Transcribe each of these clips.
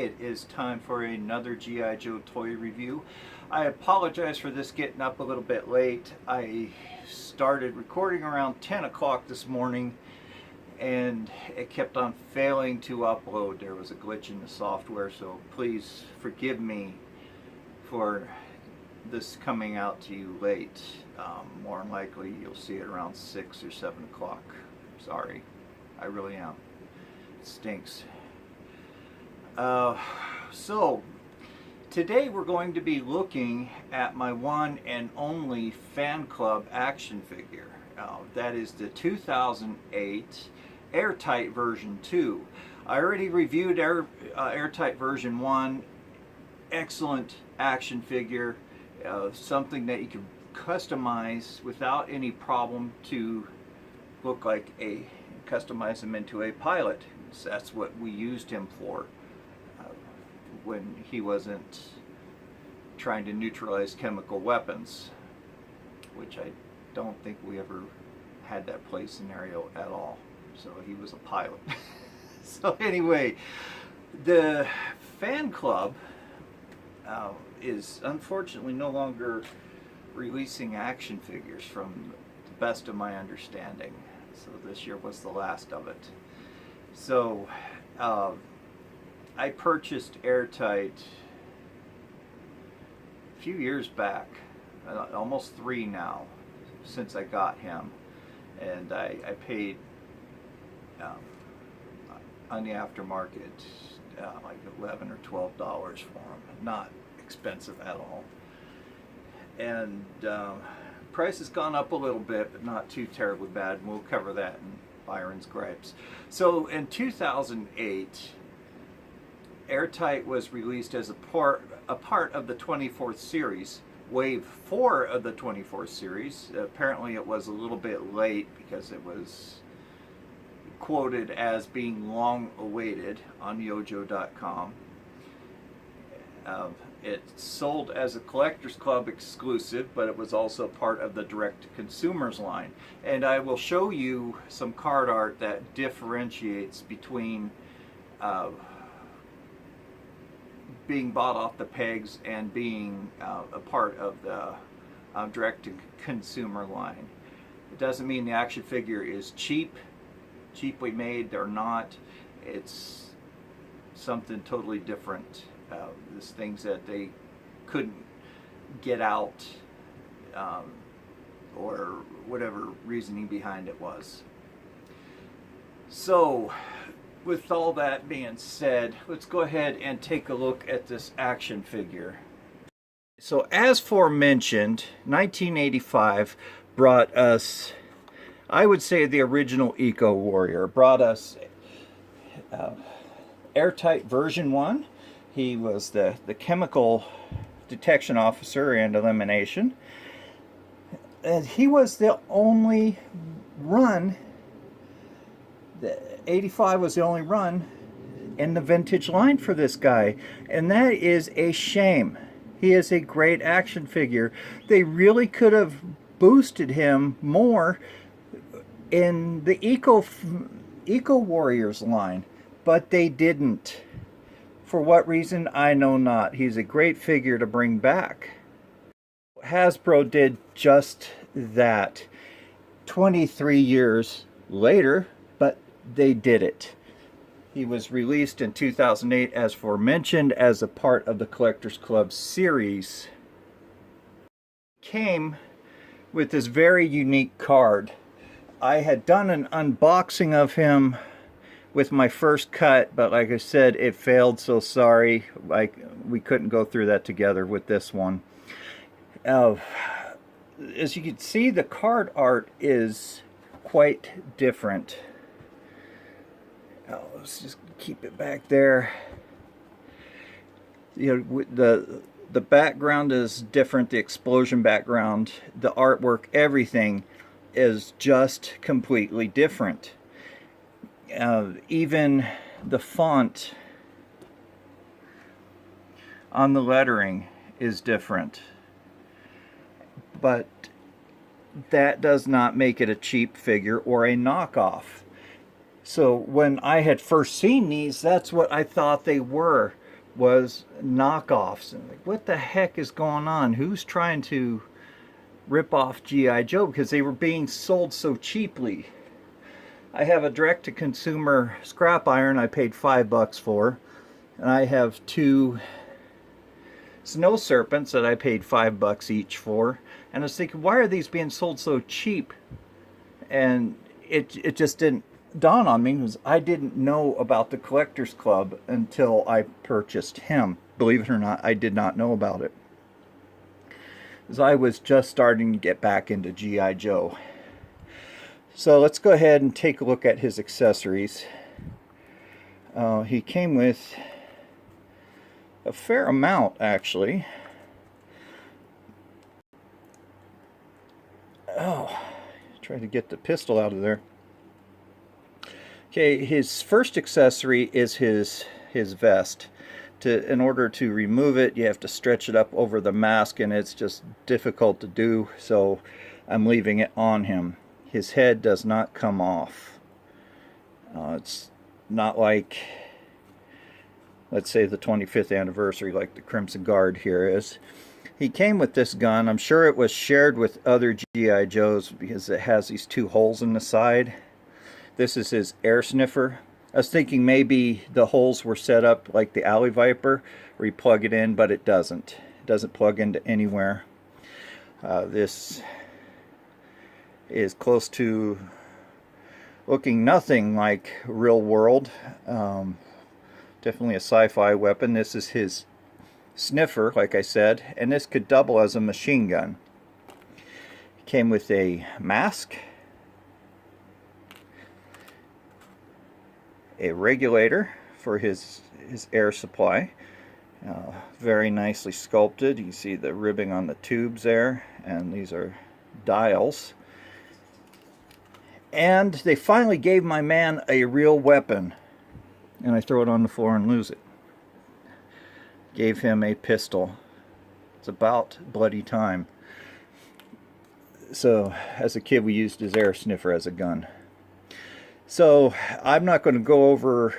it is time for another G.I. Joe toy review. I apologize for this getting up a little bit late. I started recording around 10 o'clock this morning and it kept on failing to upload. There was a glitch in the software, so please forgive me for this coming out to you late. More than likely you'll see it around 6 or 7 o'clock. Sorry, I really am. It stinks. So today we're going to be looking at my one and only fan club action figure. That is the 2008 Air Tight version 2. I already reviewed Air Tight version 1. Excellent action figure, something that you can customize without any problem to look like customize him into a pilot. So that's what we used him for when he wasn't trying to neutralize chemical weapons, which I don't think we ever had that play scenario at all. So he was a pilot. So anyway, the fan club is unfortunately no longer releasing action figures from the best of my understanding. So this year was the last of it. So I purchased Air Tight a few years back, almost 3 now, since I got him, and I paid on the aftermarket like $11 or $12 for him. Not expensive at all, and price has gone up a little bit, but not too terribly bad, and we'll cover that in Byron's gripes. So in 2008, Air Tight was released as a part of the 24th series, wave 4 of the 24th series. Apparently it was a little bit late because it was quoted as being long awaited on yojo.com. It sold as a Collectors Club exclusive, but it was also part of the direct-to-consumers line. And I will show you some card art that differentiates between being bought off the pegs and being a part of the direct-to-consumer line. It doesn't mean the action figure is cheaply made. They're not. It's something totally different. There's things that they couldn't get out, or whatever reasoning behind it was. So with all that being said, let's go ahead and take a look at this action figure. So as aforementioned, 1985 brought us, I would say, the original Eco Warrior. Brought us Air Tight version 1. He was the chemical detection officer and elimination. And he was the only run, the 85 was the only run in the vintage line for this guy. And that is a shame. He is a great action figure. They really could have boosted him more in the Eco Warriors line, but they didn't. For what reason, I know not. He's a great figure to bring back. Hasbro did just that 23 years later, but they did it. He was released in 2008, as aforementioned, as a part of the Collectors Club series. Came with this very unique card. I had done an unboxing of him with my first cut, but like I said, it failed, so sorry. We couldn't go through that together with this one. As you can see, the card art is quite different. Let's just keep it back there. You know, the background is different, the explosion background, the artwork, everything is just completely different. Even the font on the lettering is different, but that does not make it a cheap figure or a knockoff. So when I had first seen these, that's what I thought they were. was knockoffs. And like, what the heck is going on? Who's trying to rip off G.I. Joe? Because they were being sold so cheaply. I have a direct-to-consumer scrap iron I paid $5 for, and I have two snow serpents that I paid $5 each for. And I was thinking, why are these being sold so cheap? And it just didn't dawn on me, because I didn't know about the Collectors Club until I purchased him. Believe it or not, I did not know about it, because I was just starting to get back into G.I. Joe. So let's go ahead and take a look at his accessories. He came with a fair amount, actually. Oh, try to get the pistol out of there. Okay, his first accessory is his vest. In order to remove it, you have to stretch it up over the mask, and it's just difficult to do, so I'm leaving it on him. His head does not come off. It's not like, let's say, the 25th anniversary like the Crimson Guard here is. He came with this gun. I'm sure it was shared with other G.I. Joes because it has these two holes in the side. This is his air sniffer. I was thinking maybe the holes were set up like the Alley Viper, where you plug it in, but it doesn't. It doesn't plug into anywhere. This is close to looking nothing like real world. Definitely a sci-fi weapon. This is his sniffer, like I said, and this could double as a machine gun. It came with a mask, a regulator for his air supply, very nicely sculpted. You can see the ribbing on the tubes there, and these are dials. And they finally gave my man a real weapon, and I throw it on the floor and lose it. Gave him a pistol. It's about bloody time. So as a kid, we used his air sniffer as a gun. So I'm not going to go over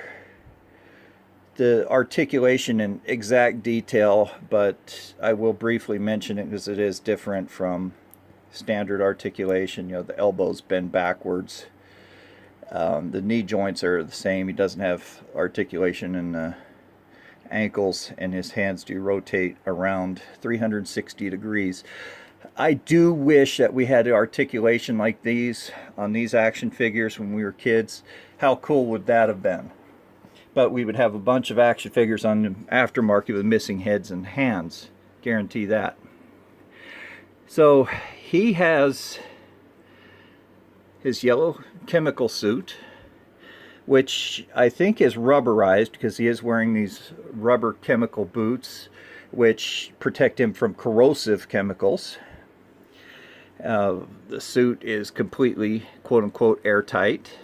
the articulation in exact detail, but I will briefly mention it because it is different from standard articulation. You know, the elbows bend backwards. The knee joints are the same. He doesn't have articulation in the ankles, and his hands do rotate around 360 degrees. I do wish that we had articulation like these on these action figures when we were kids. How cool would that have been? But we would have a bunch of action figures on the aftermarket with missing heads and hands. Guarantee that. So he has his yellow chemical suit, which I think is rubberized because he is wearing these rubber chemical boots which protect him from corrosive chemicals. The suit is completely quote-unquote airtight.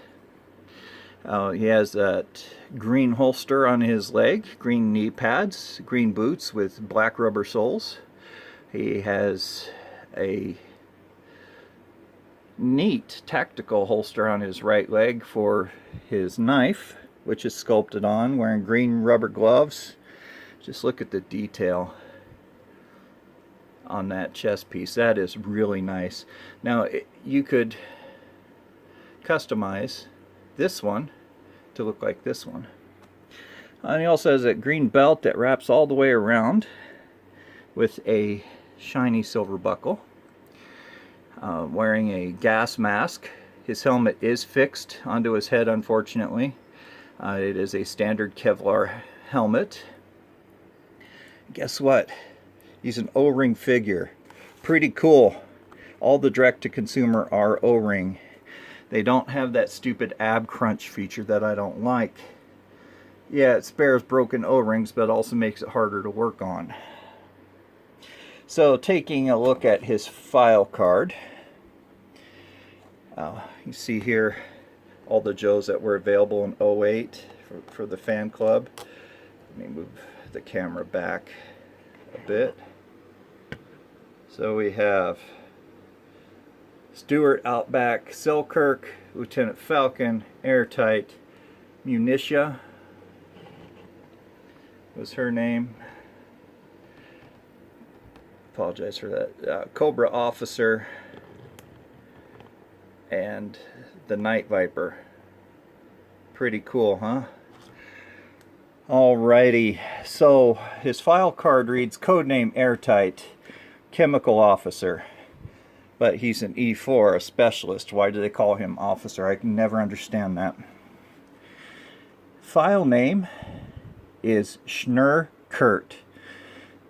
He has that green holster on his leg, green knee pads, green boots with black rubber soles. He has a neat tactical holster on his right leg for his knife, which is sculpted on, wearing green rubber gloves. Just look at the detail on that chest piece. That is really nice. Now you could customize this one to look like this one. And he also has a green belt that wraps all the way around with a shiny silver buckle. Wearing a gas mask. His helmet is fixed onto his head, unfortunately. It is a standard Kevlar helmet. Guess what? He's an O-ring figure. Pretty cool. All the direct-to-consumer are O-ring. They don't have that stupid ab crunch feature that I don't like. Yeah, it spares broken O-rings, but also makes it harder to work on. So, taking a look at his file card, you see here all the Joes that were available in 08 for the fan club. Let me move the camera back a bit. So we have Stewart, Outback, Selkirk, Lieutenant Falcon, Airtight, Munitia. was her name. Apologize for that. Cobra Officer and the Night Viper. Pretty cool, huh? Alrighty, so his file card reads codename Airtight, Chemical Officer. But he's an E4, a specialist. Why do they call him officer? I can never understand that. File name is Schnur Kurt.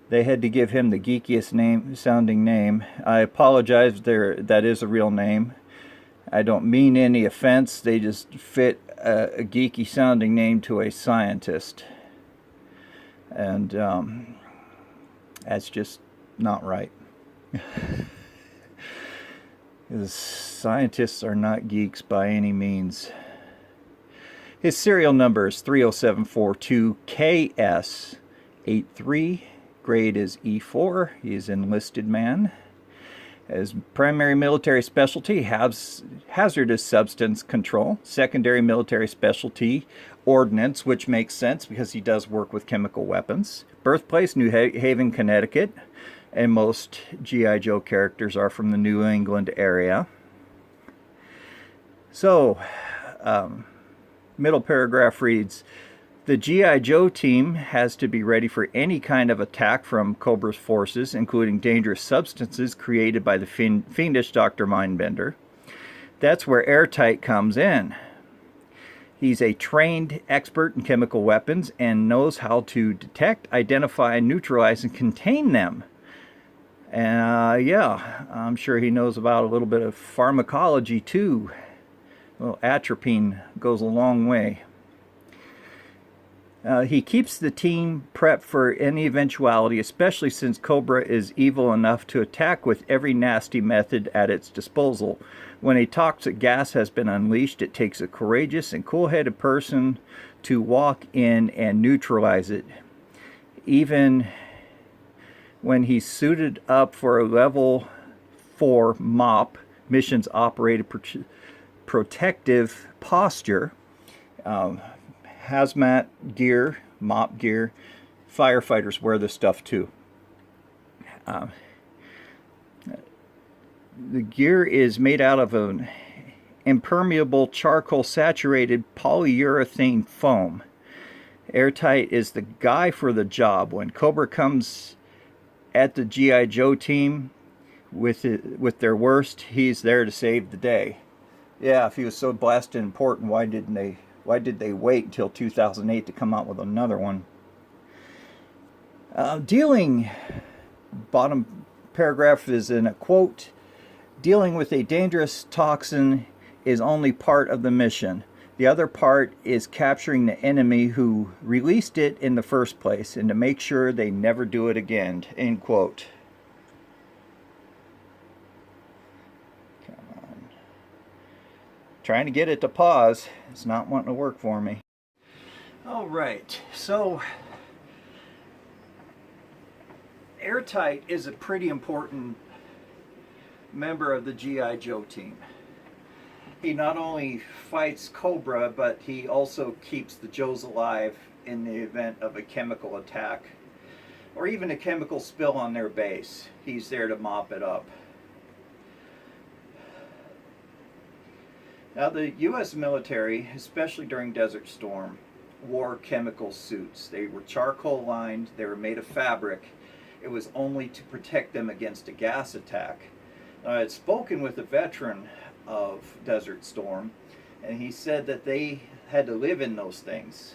They had to give him the geekiest sounding name. I apologize, that is a real name. I don't mean any offense, they just fit a geeky sounding name to a scientist. And that's just not right. Because scientists are not geeks by any means. His serial number is 30742KS83. Grade is E4. He is an enlisted man. His primary military specialty has hazardous substance control. Secondary military specialty, ordnance, which makes sense because he does work with chemical weapons. Birthplace, New Haven, Connecticut. And most G.I. Joe characters are from the New England area. So, middle paragraph reads, the G.I. Joe team has to be ready for any kind of attack from Cobra's forces, including dangerous substances created by the fiendish Dr. Mindbender. That's where Airtight comes in. He's a trained expert in chemical weapons and knows how to detect, identify, neutralize, and contain them. Yeah, I'm sure he knows about a little bit of pharmacology too. Well, atropine goes a long way. He keeps the team prepped for any eventuality, especially since Cobra is evil enough to attack with every nasty method at its disposal. When a toxic gas has been unleashed, it takes a courageous and cool-headed person to walk in and neutralize it. Even when he's suited up for a level 4 MOP, missions operated protective posture, hazmat gear, MOP gear, firefighters wear this stuff too. The gear is made out of an impermeable charcoal saturated polyurethane foam. Airtight is the guy for the job. When Cobra comes at the G.I. Joe team with their worst, he's there to save the day. Yeah, if he was so blasted important, why did they wait until 2008 to come out with another one? Bottom paragraph is in a quote, dealing with a dangerous toxin is only part of the mission. The other part is capturing the enemy who released it in the first place and to make sure they never do it again. End quote. Come on. Trying to get it to pause. It's not wanting to work for me. Alright, so Airtight is a pretty important member of the G.I. Joe team. He not only fights Cobra, but he also keeps the Joes alive in the event of a chemical attack or even a chemical spill on their base. He's there to mop it up. Now, the U.S. military, especially during Desert Storm, wore chemical suits. They were charcoal lined, they were made of fabric. It was only to protect them against a gas attack. I had spoken with a veteran of Desert Storm, and he said that they had to live in those things.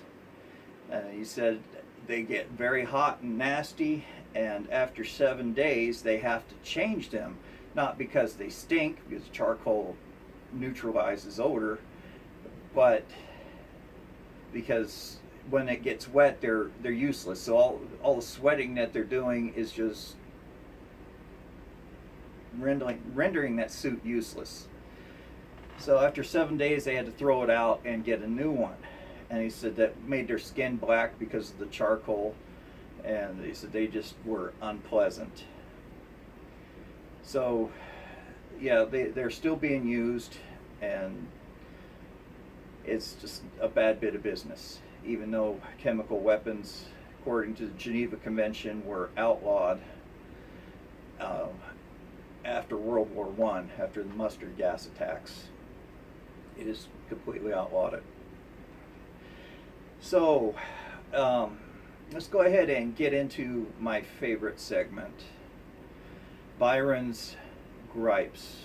And he said they get very hot and nasty, and after 7 days they have to change them, not because they stink, because charcoal neutralizes odor, but because when it gets wet they're useless. So all the sweating that they're doing is just rendering that suit useless. So after 7 days they had to throw it out and get a new one. And he said that made their skin black because of the charcoal, and he said they just were unpleasant. So yeah, they're still being used, and it's just a bad bit of business. Even though chemical weapons according to the Geneva Convention, were outlawed after World War I, after the mustard gas attacks. It is completely outlawed it. So let's go ahead and get into my favorite segment, Byron's Gripes.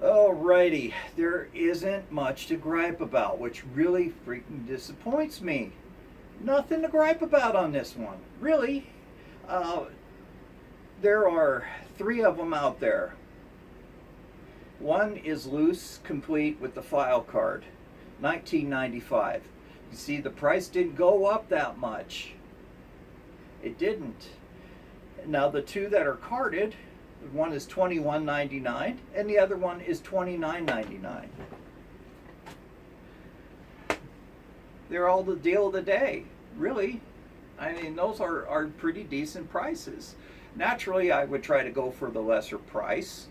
Alrighty, there isn't much to gripe about, which really freaking disappoints me. Nothing to gripe about on this one, really. There are 3 of them out there. One is loose, complete with the file card, $19.95. You see, the price didn't go up that much. It didn't. Now the 2 that are carded, one is $21.99 and the other one is $29.99. They're all the deal of the day, really. I mean, those are pretty decent prices. Naturally, I would try to go for the lesser price,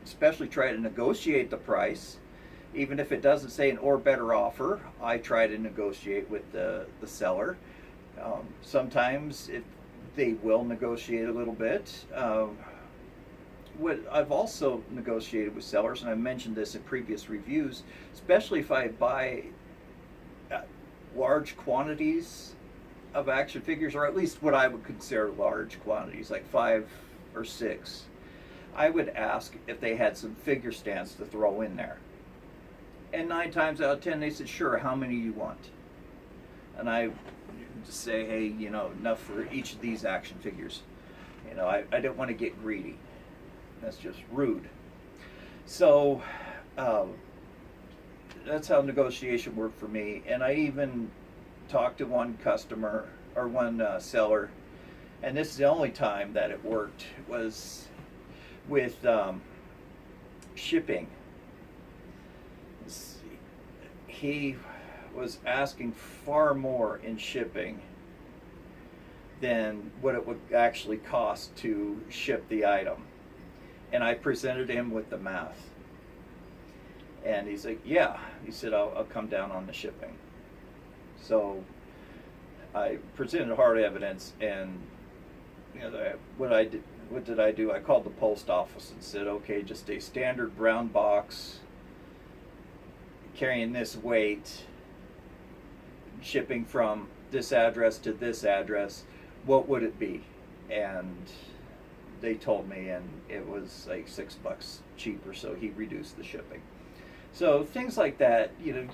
especially try to negotiate the price. Even if it doesn't say an or better offer, I try to negotiate with the seller. Sometimes they will negotiate a little bit. What I've also negotiated with sellers, and I've mentioned this in previous reviews, especially if I buy large quantities of action figures, or at least what I would consider large quantities, like 5 or 6, I would ask if they had some figure stands to throw in there. And 9 times out of 10 they said, sure, how many you want? And I just say, hey, you know, enough for each of these action figures. You know, I don't want to get greedy. That's just rude. So that's how negotiation worked for me. And I even talked to one customer, or one seller, and this is the only time that it worked, was with shipping. He was asking far more in shipping than what it would actually cost to ship the item. And I presented him with the math. And he's like, yeah. He said, I'll come down on the shipping. So I presented hard evidence, and you know, what did I do? I called the post office and said, okay, just a standard brown box carrying this weight, shipping from this address to this address, what would it be? And they told me, and it was like $6 cheaper, so he reduced the shipping. So things like that, you know,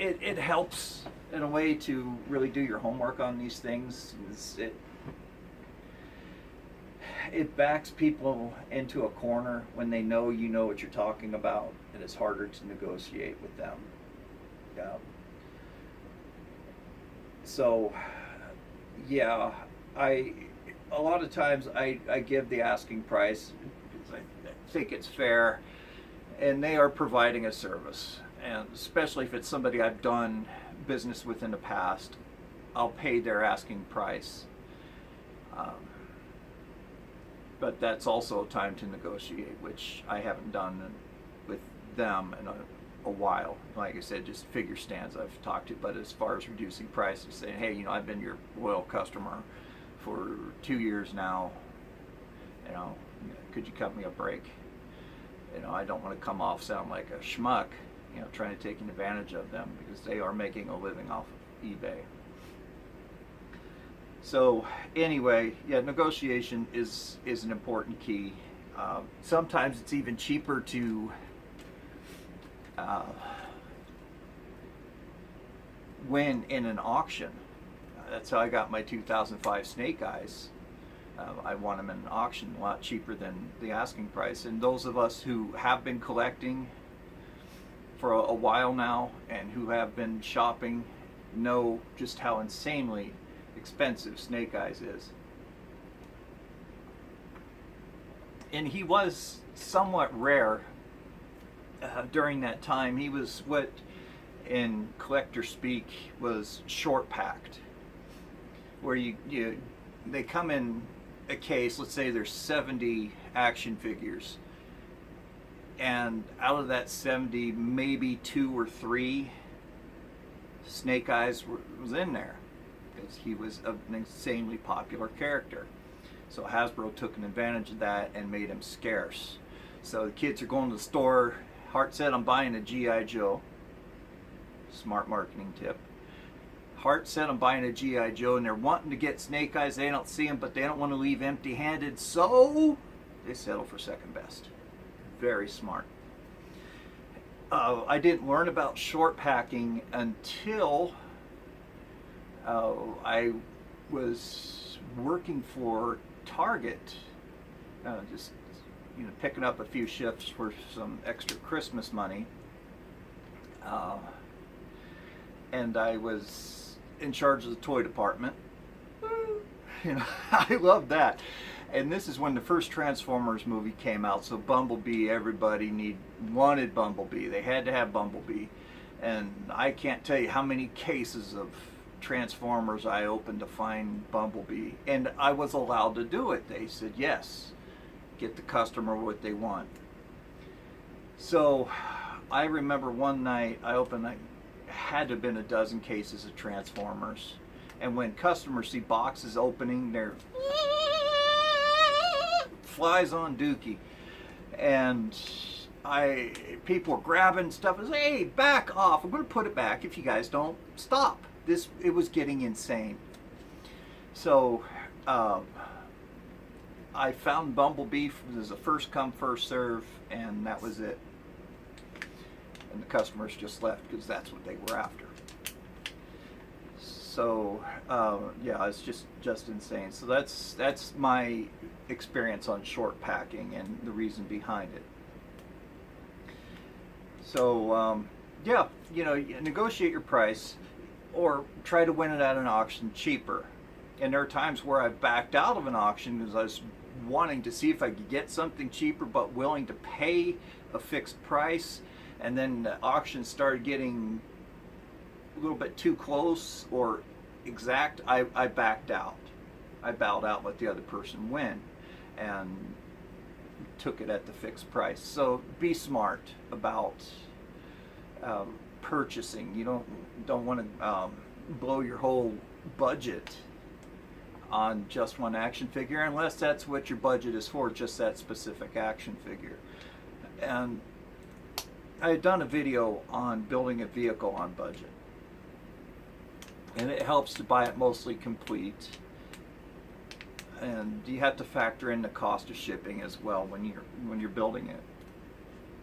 it helps in a way to really do your homework on these things. It backs people into a corner when they know you know what you're talking about, and it's harder to negotiate with them. Yeah. So, yeah, a lot of times I give the asking price because I think it's fair, and they are providing a service. And especially if it's somebody I've done business with in the past, I'll pay their asking price. But that's also time to negotiate, which I haven't done with them in a while. Like I said, just figure stands I've talked to. But as far as reducing prices, saying, hey, you know, I've been your loyal customer for 2 years now. You know, could you cut me a break? You know, I don't want to come off sound like a schmuck, you know, trying to take advantage of them, because they are making a living off of eBay. So anyway, yeah, negotiation is an important key. Sometimes it's even cheaper to win in an auction. That's how I got my 2005 Snake Eyes. I won them in an auction a lot cheaper than the asking price. And those of us who have been collecting for a while now and who have been shopping know just how insanely expensive Snake Eyes is. And he was somewhat rare during that time. He was what in collector speak was short packed, where they come in a case. Let's say there's 70 action figures, and out of that 70, maybe 2 or 3 Snake Eyes was in there because he was an insanely popular character. So Hasbro took an advantage of that and made him scarce. So the kids are going to the store, heart set on buying a G.I. Joe. Smart marketing tip. Heart set on buying a G.I. Joe, and they're wanting to get Snake Eyes. They don't see him, but they don't want to leave empty-handed, so they settle for second best. Very smart. I didn't learn about short packing until I was working for Target, just picking up a few shifts for some extra Christmas money, and I was in charge of the toy department. I love that. And this is when the first Transformers movie came out, so Bumblebee, everybody wanted Bumblebee. They had to have Bumblebee. And I can't tell you how many cases of Transformers I opened to find Bumblebee. And I was allowed to do it. They said, yes, get the customer what they want. So I remember one night I had to have been a dozen cases of Transformers. And when customers see boxes opening, they're flies on dookie, and people were grabbing stuff and say, hey, back off, I'm going to put it back if you guys don't stop. It was getting insane. So I found Bumblebee as a first come first serve, and that was it. And the customers just left because that's what they were after. So yeah, it's just insane. So that's my experience on short packing and the reason behind it. So yeah, negotiate your price or try to win it at an auction cheaper. And there are times where I've backed out of an auction because I was wanting to see if I could get something cheaper but willing to pay a fixed price, and then the auction started getting a little bit too close or exact. I backed out. I bowed out, let the other person win, and took it at the fixed price. So be smart about purchasing. You don't want to blow your whole budget on just one action figure, unless that's what your budget is for, just that specific action figure. And I had done a video on building a vehicle on budget, and it helps to buy it mostly complete, and you have to factor in the cost of shipping as well when you're building it.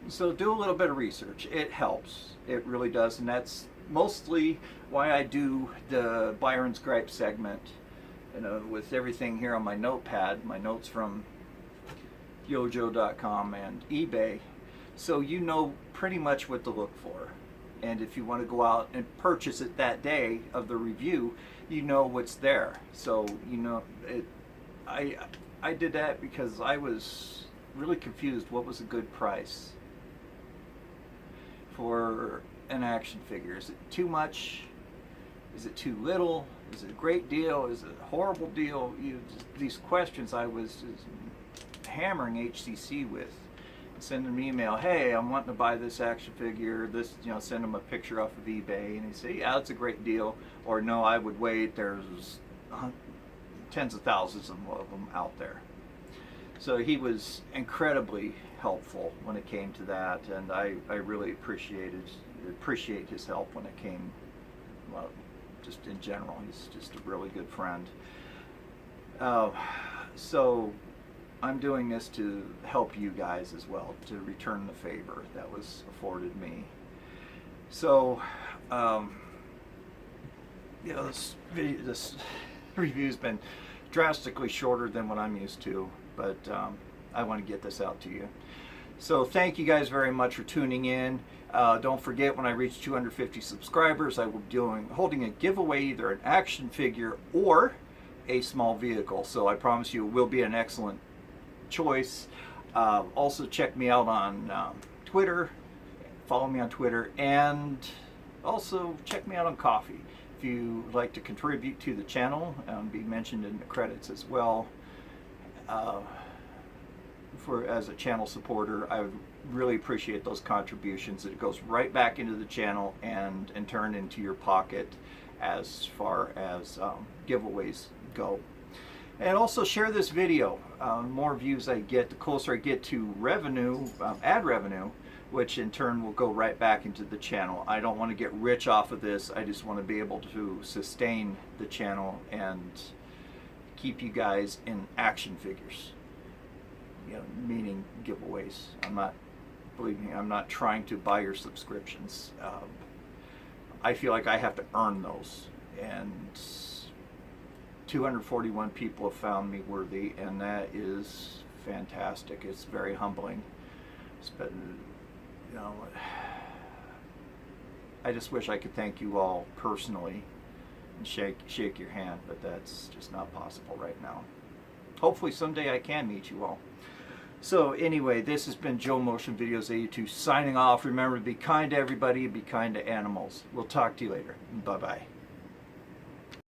So do a little bit of research. It helps. It really does, and that's mostly why I do the Byron's Gripe segment, with everything here on my notepad, my notes from yojo.com and eBay, so you know pretty much what to look for. And if you want to go out and purchase it that day of the review, you know what's there. So I did that because I was really confused what was a good price for an action figure. Is it too much? Is it too little? Is it a great deal? Is it a horrible deal? These questions I was just hammering HCC with. Send them an email, hey, I'm wanting to buy this action figure, send them a picture off of eBay, and they say, yeah, that's a great deal, or no, I would wait, there's tens of thousands of them out there. So he was incredibly helpful when it came to that, and I really appreciate his help when it came, well, just in general. He's just a really good friend. So I'm doing this to help you guys as well, to return the favor that was afforded me. So, this review's been drastically shorter than what I'm used to, but I want to get this out to you. So thank you guys very much for tuning in. Don't forget, when I reach 250 subscribers, I will be holding a giveaway, either an action figure or a small vehicle. So I promise you it will be an excellent choice. Also check me out on Twitter, follow me on Twitter, and also check me out on Ko-fi if you would like to contribute to the channel and be mentioned in the credits as well. As a channel supporter, I would really appreciate those contributions. It goes right back into the channel and turn into your pocket as far as giveaways go. And also share this video. The more views I get, the closer I get to revenue, ad revenue, which in turn will go right back into the channel. I don't want to get rich off of this. I just want to be able to sustain the channel and keep you guys in action figures. You know, meaning giveaways. Believe me, I'm not trying to buy your subscriptions. I feel like I have to earn those, and 241 people have found me worthy, and that is fantastic. It's very humbling. But, you know, I just wish I could thank you all personally and shake your hand, but that's just not possible right now. Hopefully someday I can meet you all. So anyway, this has been Joe Motion Videos 82 signing off. Remember to be kind to everybody, be kind to animals. We'll talk to you later. Bye-bye.